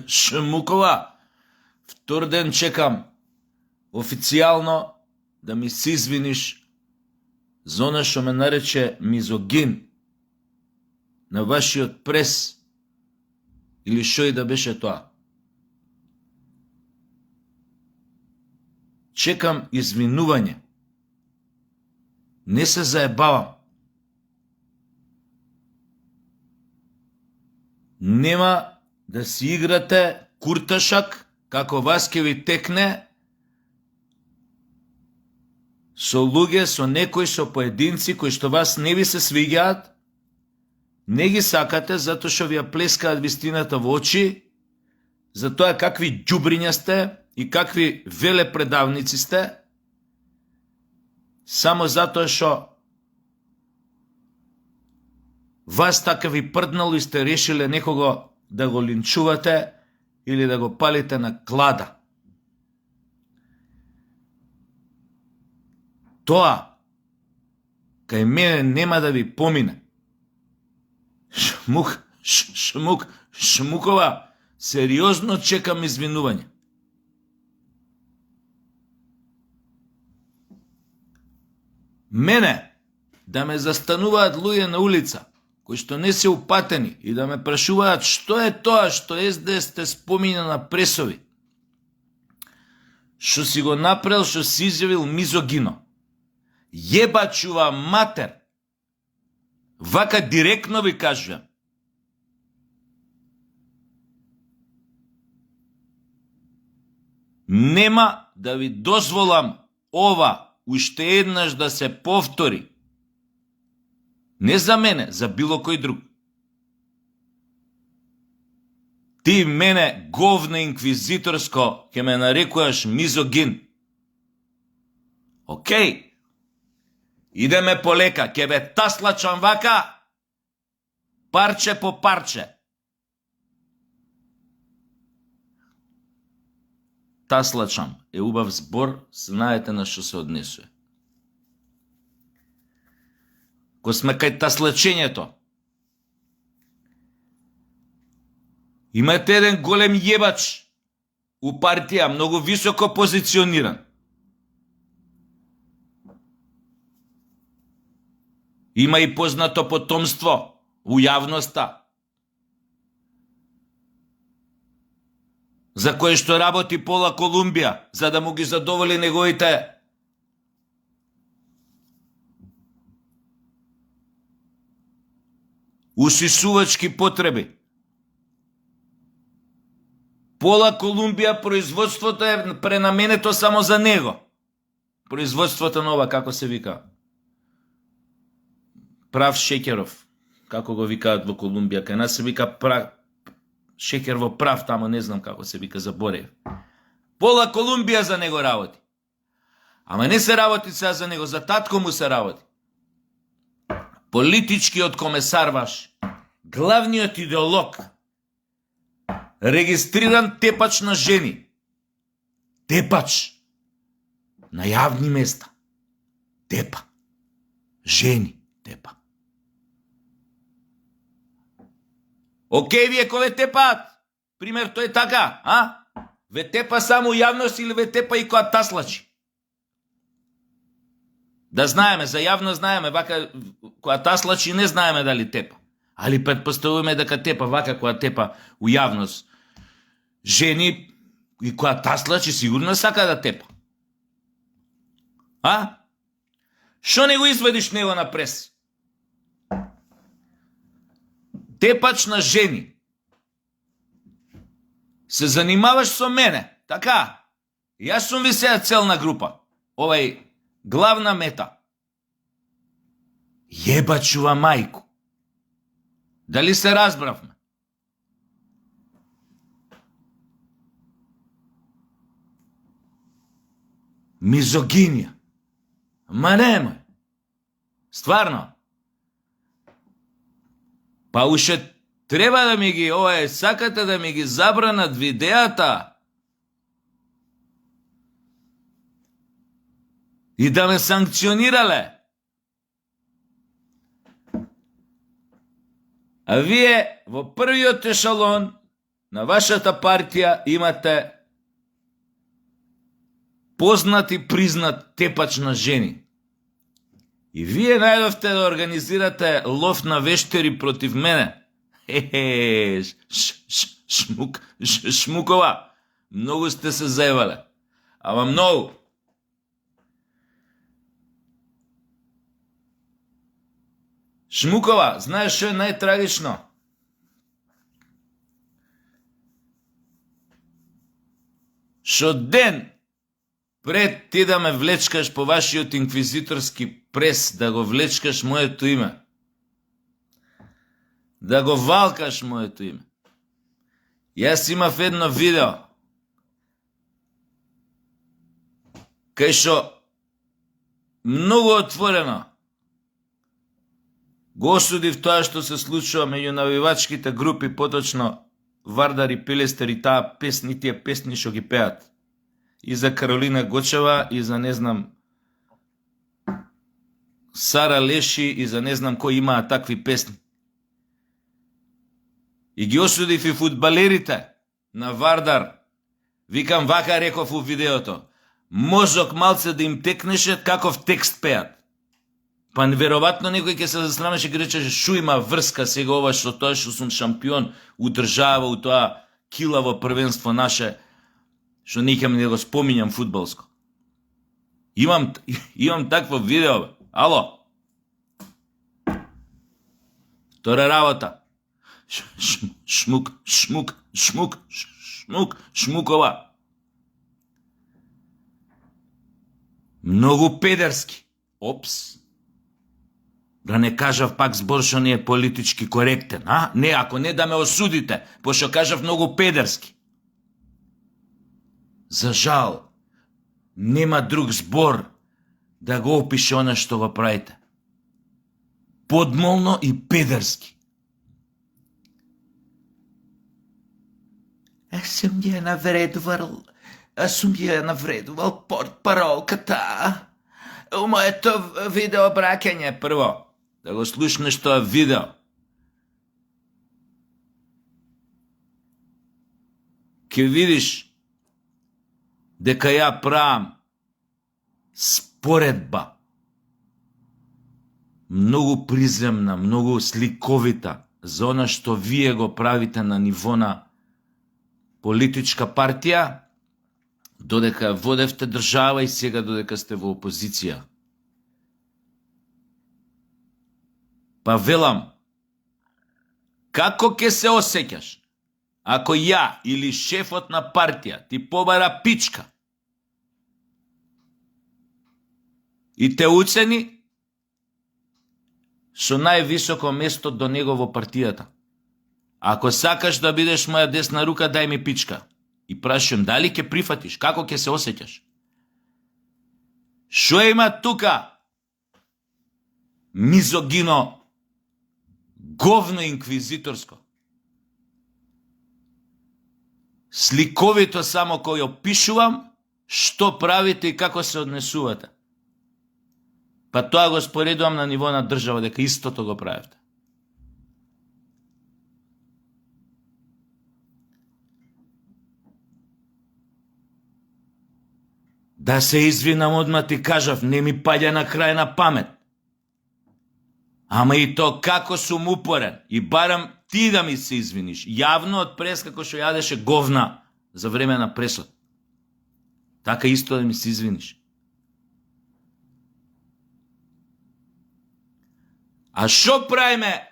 Шмукова. Втор ден чекам официјално да ми се извиниш за она што ме нарече мизогин на вашиот прес или што и да беше тоа. Чекам извинување. Не се заебавам. Нема да си играте курташак како вас ке ви текне со луѓе, со некои, со поединци кои што вас не ви се свиѓаат, не ги сакате затоа што ви ја плескаат вистината во очи, за тоа какви џубриња сте и какви велепредавници сте, само затоа што вас така ви прднало и сте решиле некого да го линчувате или да го палите на клада. Тоа кај мене нема да ви помине. Шмукова, сериозно чекам извинување. Мене да ме застануваат луѓе на улица кои што не се упатени и да ме прашуваат што е тоа што СДС те спомина на пресови, што си го направил, што си изјавил мизогино. Јебачува матер. Вака директно ви кажувам. Нема да ви дозволам ова уште еднаш да се повтори. Не за мене, за било кој друг. Ти мене, говно инквизиторско, ке ме нарекуваш мизогин. Океј. Идеме полека, ке бе таслачам вака, парче по парче. Таслачам е убав збор, знаете на што се однесува. Ко сме кај таслачењето, имате еден голем јебач у партија, многу високо позициониран. Има и познато потомство у јавноста, за кое што работи пола Колумбија, за да му ги задоволи неговите усисувачки потреби. Пола Колумбија производството е пренаменето само за него. Производството на ова, како се вика? Прав шеќеров, како го викаат во Колумбија, кај нас се вика шеќер во прав, тамо не знам како се вика, заборев. Пола Колумбија за него работи. Ама не се работи сега за него, за татко му се работи. Политичкиот комесар ваш, главниот идеолог, регистриран тепач на жени. Тепач на јавни места. Тепа. Жени тепа. Океј, вие кој ве тепаат? Пример, тој е така, а? Ве тепа само јавност или ве тепа и која таслачи? Да знаеме, за јавно знаеме, вака која таслачи не знаеме дали тепа. Али предпоставуваме дека тепа, вака која тепа у јавност. Жени и која таслачи сигурно сака да тепа. А? Шо не го изведиш него на прес? Тепач на жени. Се занимаваш со мене, така? Јас сум ви сега целна група. Овај главна мета. Јебачува мајку. Дали се разбравме? Мизогинија. Ма немој. Стварно. Па уште треба да ми ги, сакате да ми ги забранат видеата и да ме санкционирале. А вие во првиот ешалон на вашата партија имате познат и признат тепач на жени. И вие најдовте да организирате лов на вештери против мене. Шмукова, многу сте се заебале. Ама многу. Шмукова, знаеш што е најтрагично? Што ден пред ти да ме влечкаш по вашиот инквизиторски прес, да го влечкаш моето име, да го валкаш моето име. Јас имав едно видео кај што многу отворено го осудив тоа што се случува меѓу навивачките групи, поточно Вардар и Пилестер и таа песни, тие песни што ги пеат. И за Каролина Гочева, и за не знам Сара Леши, и за не знам кој имаа такви песни. И ги осудив и фудбалерите на Вардар. Викам, вака реков у видеото. Мозок малце да им текнеше каков текст пеат. Па веројатно некој ќе се засрамеше и ќе речеше шу има врска сега ова што тоа што сум шампион у држава, у тоа килаво првенство наше, што не ќе да го споминјам фудбалско. Имам такво видео. Ало. Втора работа. Шмукова. Многу педерски. Опс. Да не кажав пак збор што не е политички коректен, а? Не, ако не да ме осудите, пошто кажав многу педерски. За жал, нема друг збор да го опише она што го правите. Подмолно и педерски. Аз сум ја навредувал портпаролката. У моето видео бракење прво. Да го слушнеш тоа видео. Ке видиш дека ја правам споредба. Многу приземна, многу сликовита за она што вие го правите на ниво на политичка партија, додека водевте држава и сега додека сте во опозиција. Па велам, како ќе се осеќаш ако ја или шефот на партија ти побара пичка и те уцени со највисоко место до него во партијата? Ако сакаш да бидеш моја десна рука, дај ми пичка. И прашувам, дали ќе прифатиш? Како ќе се осеќаш? Шо има тука? Мизогино, говно инквизиторско. Сликовито само кој опишувам што правите и како се однесувате. Па тоа го споредувам на ниво на држава, дека истото го правите. Да се извинам одма ти кажав, не ми паѓа на крај на памет. Ама и то како сум упорен и барам ти да ми се извиниш, јавно од прес како што јадеше говна за време на пресот. Така исто да ми се извиниш. А шо правиме?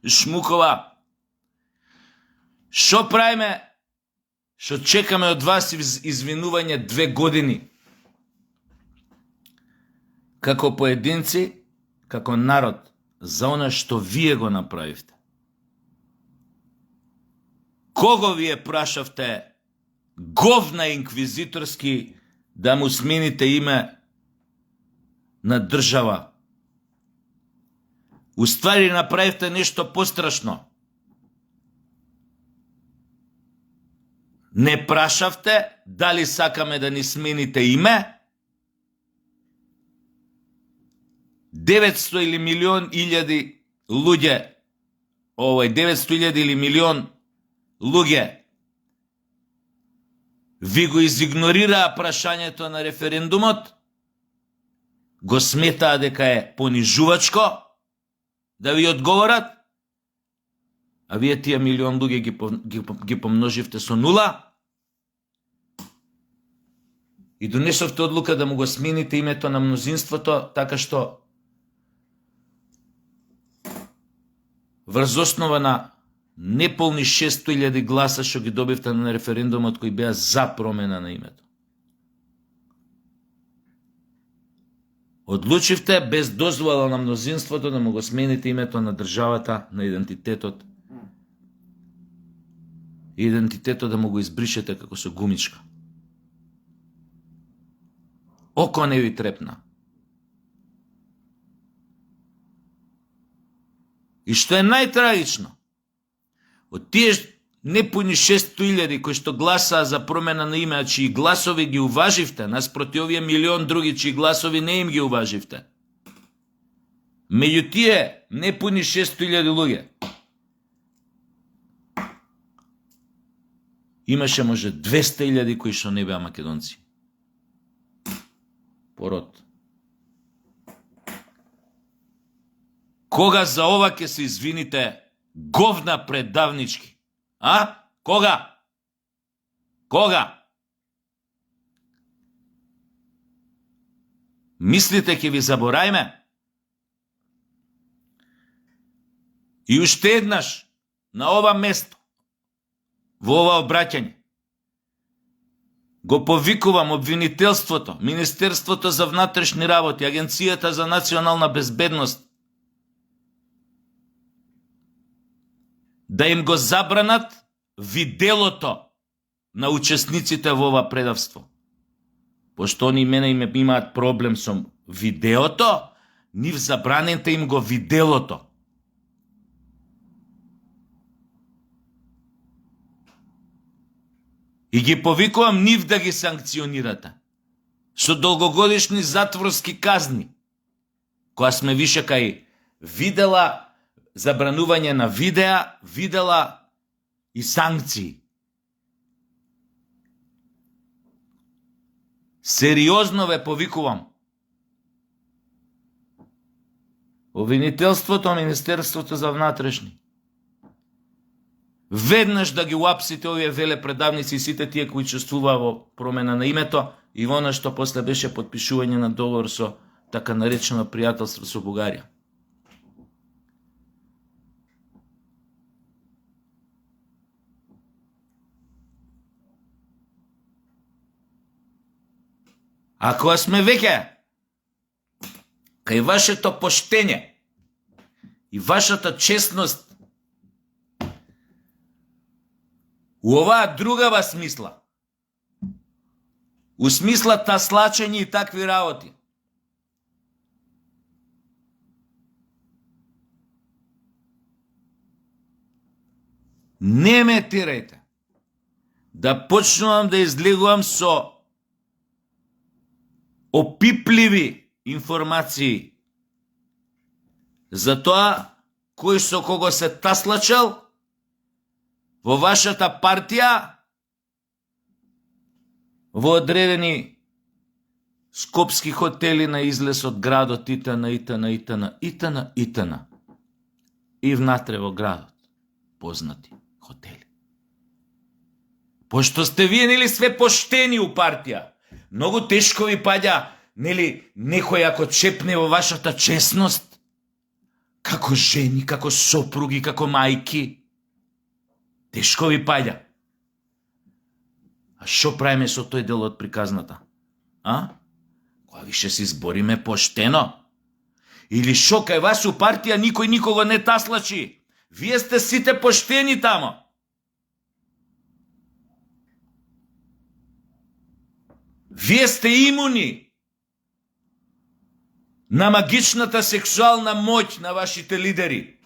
Шмукова. Шо правиме? Што чекаме од вас извинување 2 години. Како поединци, како народ, за она што вие го направивте. Кого вие прашавте говна инквизиторски да му смените име на држава? Уствари направивте нешто пострашно. Не прашавте дали сакаме да ни смените име, 900 или милион илјади луѓе, 900.000 или милион луѓе ви го изигнорираа прашањето на референдумот, го сметаа дека е понижувачко да ви одговорат, а вие тие милион луѓе ги помноживте со нула и донесовте одлука да му го смените името на мнозинството, така што врз основа на неполни 600.000 гласа што ги добивте на референдумот кои беа за промена на името. Одлучивте без дозвола на мнозинството да му го смените името на државата, на идентитетот. Идентитетот да му го избришете како со гумичка. Око не ви трепна. И што е најтрагично, од тие непуни 600.000 кои што гласаа за промена на име, а чии гласови ги уваживте, наспроти овие милион други чии гласови не им ги уваживте. Меѓу тие непуни 600.000 луѓе имаше може 200.000 кои што не беа македонци. Пород. Кога за ова ќе се извините говна предавнички? А? Кога? Кога? Мислите ќе ви заборајме? И уште еднаш на ова место, во ова обраќање, го повикувам обвинителството, Министерството за внатрешни работи, Агенцијата за национална безбедност, да им го забранат виделото на учесниците во ова предавство. Пошто они мене имаат проблем со видеото, нив забранете им го виделото. И ги повикувам нив да ги санкционирате со долгогодишни затворски казни, која сме више кај видела забранување на видеа, видела и санкции. Сериозно ве повикувам. Обвинителството, Министерството за внатрешни. Веднаш да ги уапсите овие велепредавници и сите тие кои учествуваа во промена на името и во она што после беше подпишување на договор со така наречено пријателство со Бугарија. Ако сме веќе кај вашето поштење и вашата честност у оваа другава смисла, у смисла таслачење и такви работи, не ме тирајте да почнувам да излегувам со опипливи информации за тоа кој со кого се таслачал во вашата партија во одредени скопски хотели на излез од градот итн. И внатре во градот познати хотели. Пошто сте вие нели све поштени у партија, многу тешко ви паѓа, нели, некој ако чепне во вашата честност, како жени, како сопруги, како мајки, тешко ви паѓа. А шо правиме со тој дел од приказната? А? Кога више се избориме поштено? Или шо кај вас у партија никој никого не таслачи? Вие сте сите поштени тамо. Вие сте имуни на магичната сексуална моќ на вашите лидери.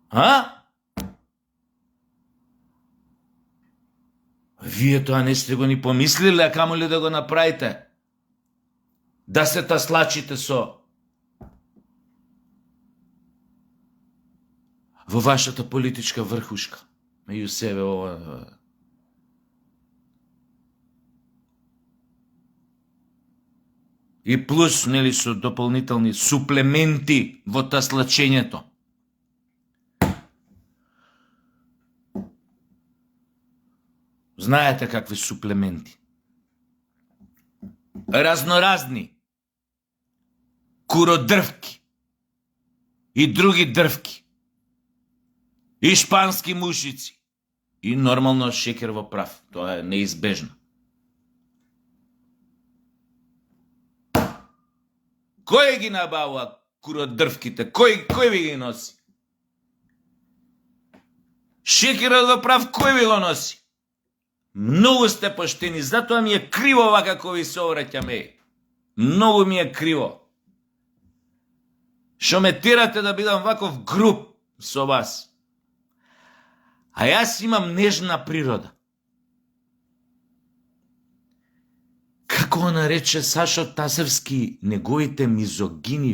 А? Вие тоа не сте го ни помислиле, а камо ли да го направите? да се таслачите во вашата политичка врхушка, меѓу себе ова. И плюс, нели, со дополнителни суплементи во таслачењето. Знаете какви суплементи. Разноразни куродрвки и други дрвки. И шпански мушици. И нормално шекер во прав. Тоа е неизбежно. Кој ги набавува куродрвките? Кој ви ги носи? Шекерот во прав кој ви го носи? Многу сте поштени, затоа ми е криво ова како ви се обраќаме. Многу ми е криво. Шо ме терате да бидам ваков груб со вас. А јас имам нежна природа. Како нарече Сашо Тасевски неговите мизогини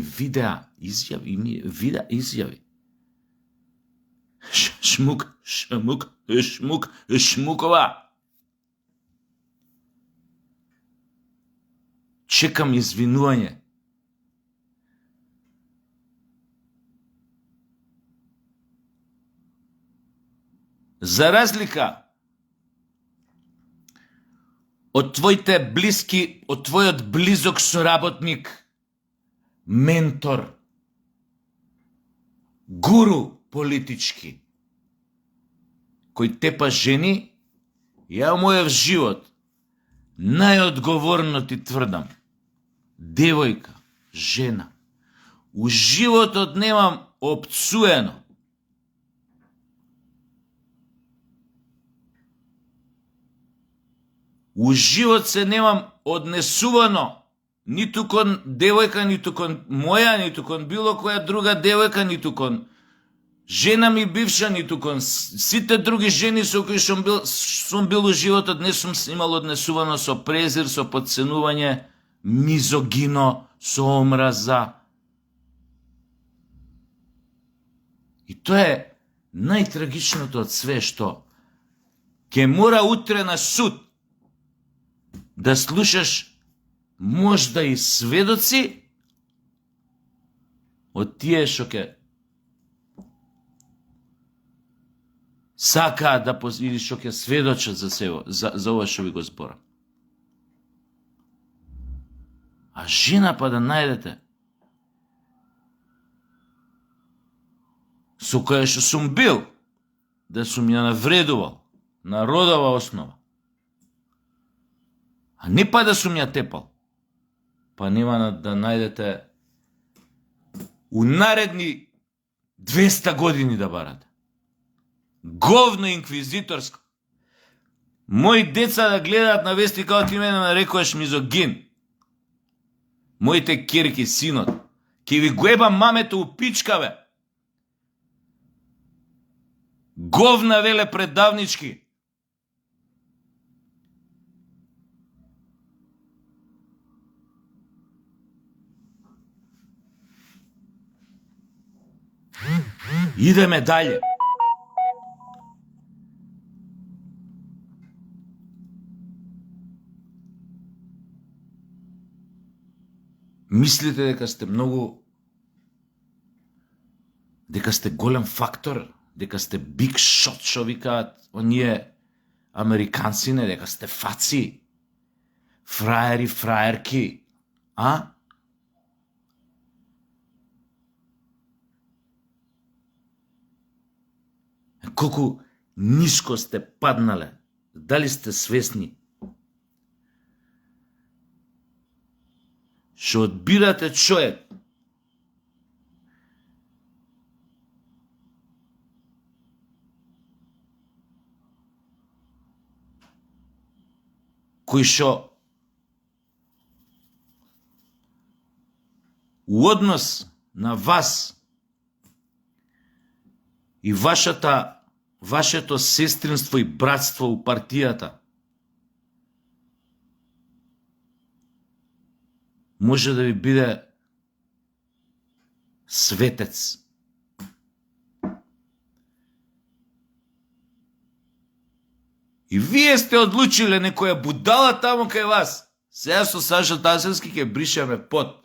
изјави. Шмукова. Чекам извинување. За разлика од твоите блиски, од твојот близок соработник, ментор, гуру политички, кој тепа жени, ја мојов живот најодговорно ти тврдам, девојка, жена, у животот немам опцуено у живот се немам однесувано ниту кон девојка, ниту кон моја, ниту кон било која друга девојка, ниту кон жена ми бивша, ниту кон сите други жени со кои сум бил у животот, не сум имал однесувано со презир, со подценување, мизогино, со омраза. И тоа е најтрагичното од све, што ќе мора утре на суд да слушаш можда и сведоци од тие што ќе сакаат да или што ќе сведочат за себе, за ова што ви го зборам. А жена па да најдете со која што сум бил, да сум ја навредувал на родова основа, а не па да сум ја тепал, па нема да најдете у наредни 200 години да барате. Говно инквизиторско. Мои деца да гледаат на вести како ти мене ме рекоеш мизогин. Моите керки, синот, ке ви го ебам мамето у пичка, бе. Говна веле предавнички. Идеме далje. Мислите дека сте многу, дека сте голем фактор, дека сте big shot, шо викаат оние американци, не, дека сте фаци, фраери, фраерки, а? Колку ниско сте паднале, дали сте свесни? Што одбирате човек кој што у однос на вас и вашето сестринство и братство у партијата може да ви биде светец. И вие сте одлучиле некоја будала таму кај вас. Сега со Саша Тасевски ќе бришеме пот.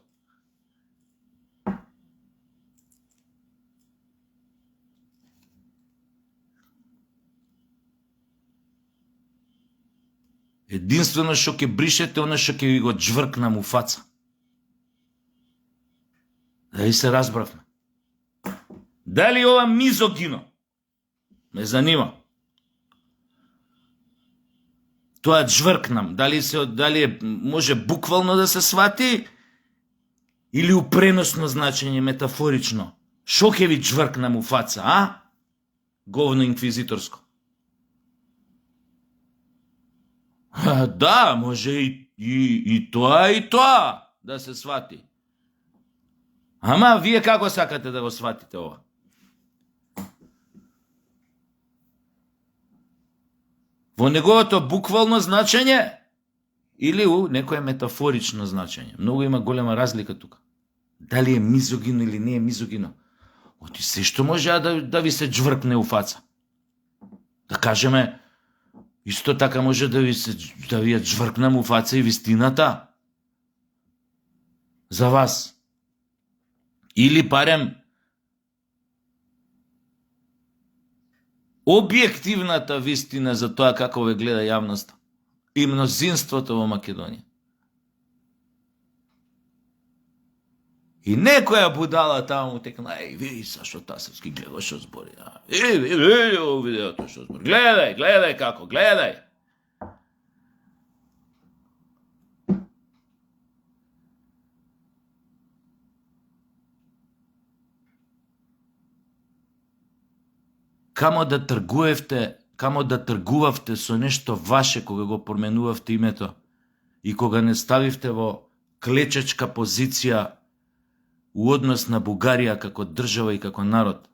Единствено што ќе бришете, она што ќе ви го джвркнам у фаца. Дали се разбравме? Дали ова мизогино? Ме занима. Тоа джвркнам, дали може буквално да се свати или у преносно значење, метафорично. Шо ќе ви джвркнам у фаца, а? Говно инквизиторско. Да, може и тоа да се свати. Ама вие како сакате да го сватите ова? Во неговото буквално значење или у некое метафорично значење. Многу има голема разлика тука. Дали е мизогино или не е мизогино. Оти се што може да ви се джвркне у фаца. Да кажеме, исто така може да ви ја джвркнам у фаца и вистината за вас. Или барем објективната вистина за тоа како ве гледа јавноста и мнозинството во Македонија. И некоја будала таму текна, види Сашо Тасевски гледа што збори. Види видеото што збори. Гледај како, гледај. Камо да тргувавте со нешто ваше кога го променувавте името и кога не ставивте во клечечка позиција у однос на Бугарија како држава и како народ.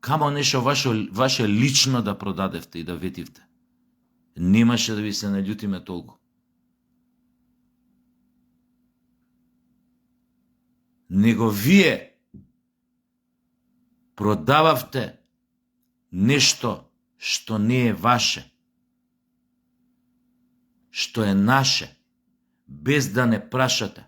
Камо нешто ваше лично да продадевте и да ветивте. Немаше да ви се наљутиме толку. Него вие продававте нешто што не е ваше, што е наше, без да не прашате.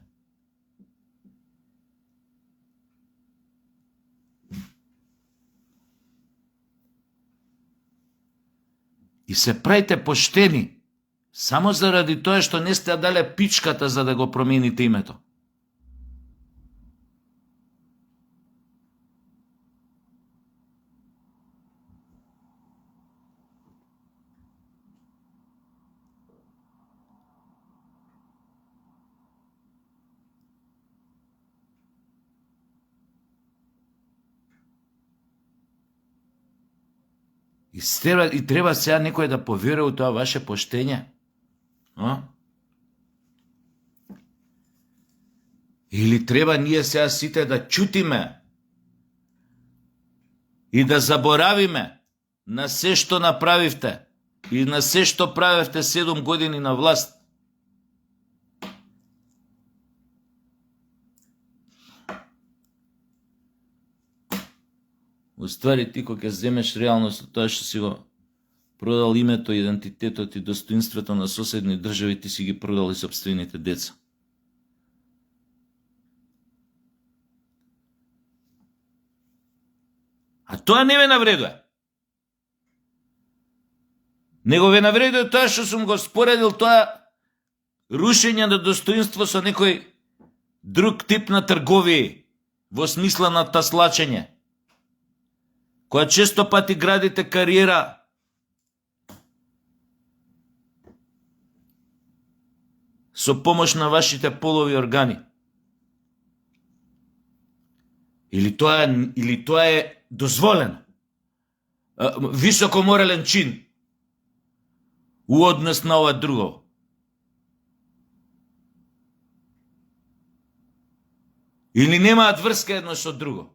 И се правите поштени, само заради тоа што не сте дале пичката за да го промените името. И треба сега некој да поверува у тоа ваше поштење. Или треба ние сега сите да чутиме и да заборавиме на се што направивте и на се што правевте 7 години на власт. Уствари ти кога ќе земеш реално со тоа што си го продал името, идентитетот и достоинството на соседни држави, ти си ги продал и сопствените деца. А тоа не ме навредува. Него ве навредува тоа што сум го споредил тоа рушење на достоинство со некој друг тип на трговија, во смисла на таслачење, која често пати градите кариера со помош на вашите полови органи. Или тоа е дозволено. Високо морален чин у однос на ова друго. Или немаат врска едно со друго.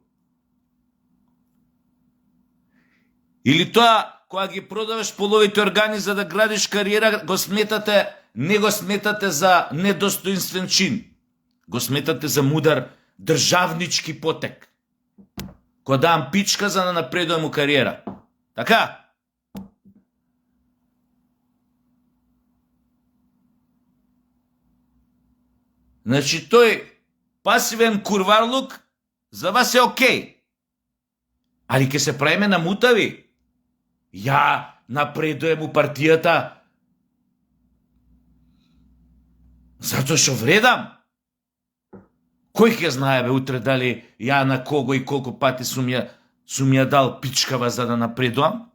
Или тоа, кога ги продаваш половите органи за да градиш кариера, не го сметате за недостоинствен чин. го сметате за мудар државнички потек. Кој давам пичка за да напредувам у кариера. Така? Значи тој пасивен курварлук за вас е окей. Али ке се правиме на мутави. Ја напредуем у партијата затоа што вредам. Кој ќе знае бе утре дали ја на кого и колку пати сум ја дал пичкава за да напредувам?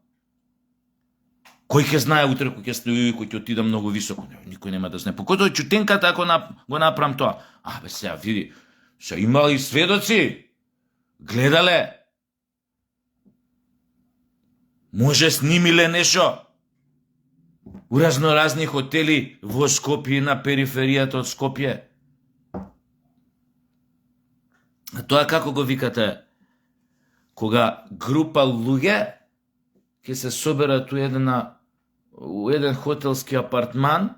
Кој ќе знае утре кој ќе стои, кој ќе отида многу високо? Никој нема да знае. Покото чутенката ако го направам тоа. Бе сега види, се имали сведоци, гледале, може снимиле нешто у разноразни хотели во Скопје и на периферијата од Скопје. А тоа како го викате? Кога група луѓе ќе се соберат у еден хотелски апартман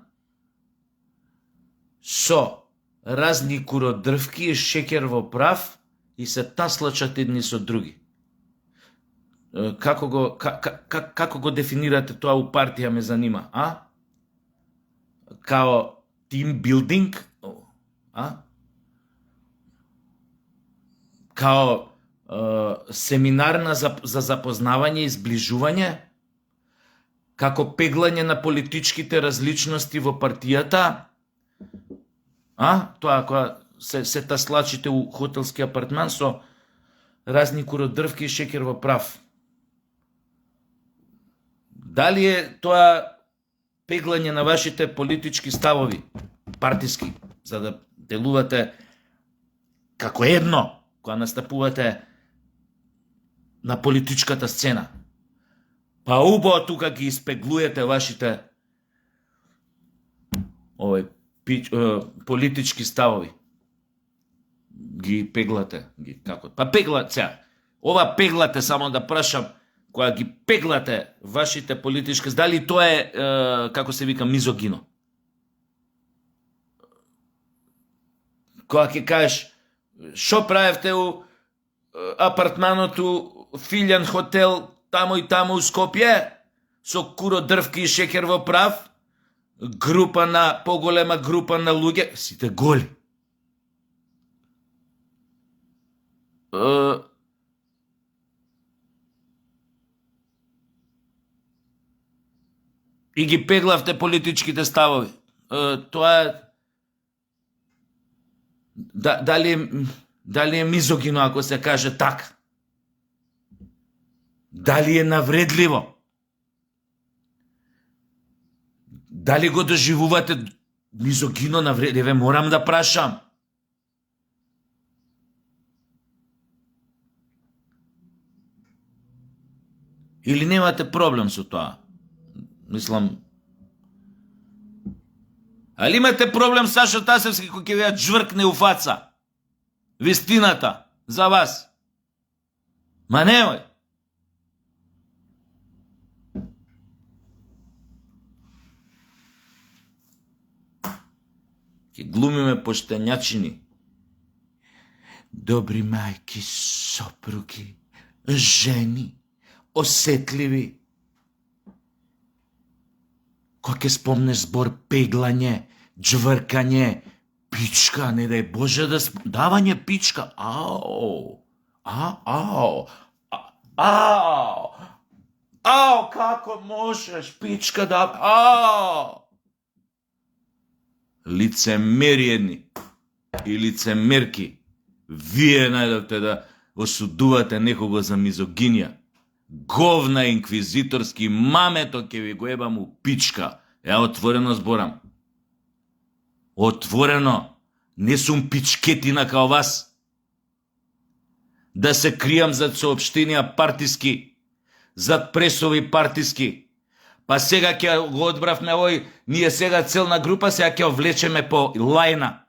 со разни куродрвки и шеќер во прав и се таслачат едни со други. Како го дефинирате тоа у партија, ме занима, а? Као team building? А? Као семинар за запознавање и зближување? Како пеглање на политичките различности во партијата? Тоа кога се таслачите у хотелски апартман со разни куродрвки и шеќер во прав. Дали е тоа пеглање на вашите политички ставови, партиски, за да делувате како едно, кога настапувате на политичката сцена? Па убаво тука ги испеглуете вашите политички ставови. Ги пеглате. Па пеглате сега. Ова пеглате, само да прашам, кога ги пеглате вашите политички, дали тоа е, како се вика, мизогино? Кога ќе кажеш, шо правевте у апартманот у Филјан хотел таму и таму у Скопје, со куродрвки и шеќер во прав, поголема група на луѓе, сите голи. И ги пеглавте политичките ставови. Тоа е... Дали е мизогино ако се каже така? Дали е навредливо? Дали го доживувате мизогино навредливо? Морам да прашам. Или немате проблем со тоа? Мислам... Али имате проблем Сашо Тасевски кој ќе ви ја джвркне у фаца? Вистината за вас. Ма немој. Ке глумиме поштењачини. Добри мајки, сопруги, жени, осетливи. Кој ке спомнеш збор пеглање, джвркање, пичка, не дај Боже да давање пичка. Како можеш пичка да... Лицемери едни и лицемерки. Вие најдовте да осудувате некого за мизогинија. Говна инквизиторски мамето ќе ви го ебам у пичка. Ја отворено зборам. Отворено. Не сум пичкетина као вас. Да се кријам зад соопштенија партиски, зад пресови партиски. Па сега ќе го одбравме овој, ние сега целна група, сега ќе влечеме по лајна.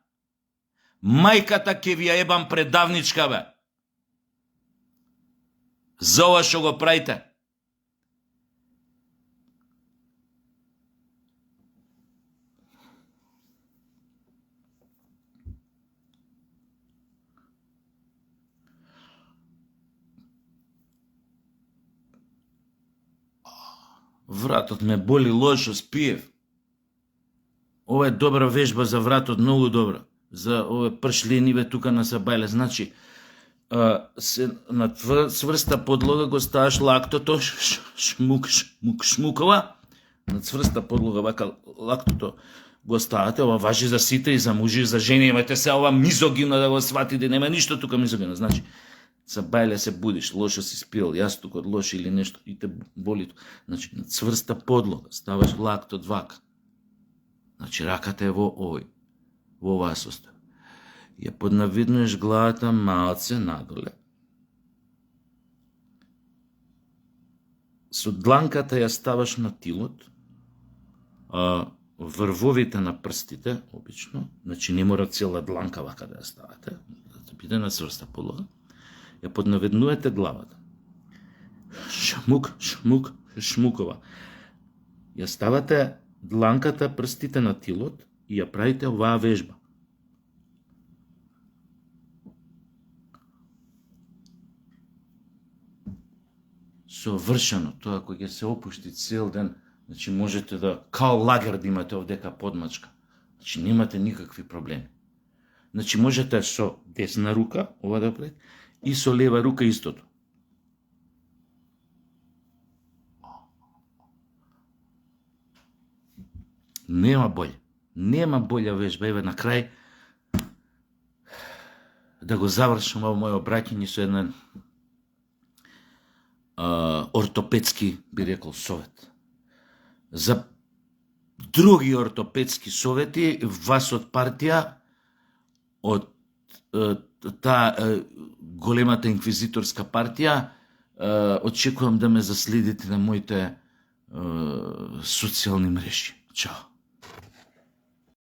Мајката ќе ви ја ебам предавничка, бе. За ова што го правите. Вратот ме боли лошо, спиев. Ова е добра вежба за вратот, многу добра. За ове пршлениве тука на сабајле. Значи, се на цврста подлога го ставаш лактото, шмукова, на цврста подлога вака лактото го ставате. Ова важи за сите, и за мужи, и за жени. Имате се ова мизогино да го сватите, нема ништо тука мизогино. Значи, сабајле се будиш, лошо си спил, јастук од лошо или нешто, и те боли. Значи, на цврста подлога ставаш лактот вака. Значи, раката е во оваа состојба. Ја поднавиднуеш главата малце надоле. Со дланката ја ставаш на тилот, врвовите на прстите, обично, значи не мора цела дланка вака да ја ставате, да биде на цврста подлога. Ја поднаведнувате главата. Шмукова. Ја ставате дланката, прстите на тилот и ја правите оваа вежба. Совршено, тоа кој ќе се опушти цел ден, значи можете да, као лагер да имате овдека подмачка. Значи немате никакви проблеми. Значи можете со десна рука, ова да правите, и со лева рука истото. Нема болја вежба. Еве на крај да го завршам ово моје обраќање со еден ортопедски, би рекол, совет. За други ортопедски совети, вас од партија, од таа големата инквизиторска партија, очекувам да ме заследите на моите социјални мрежи. Чао!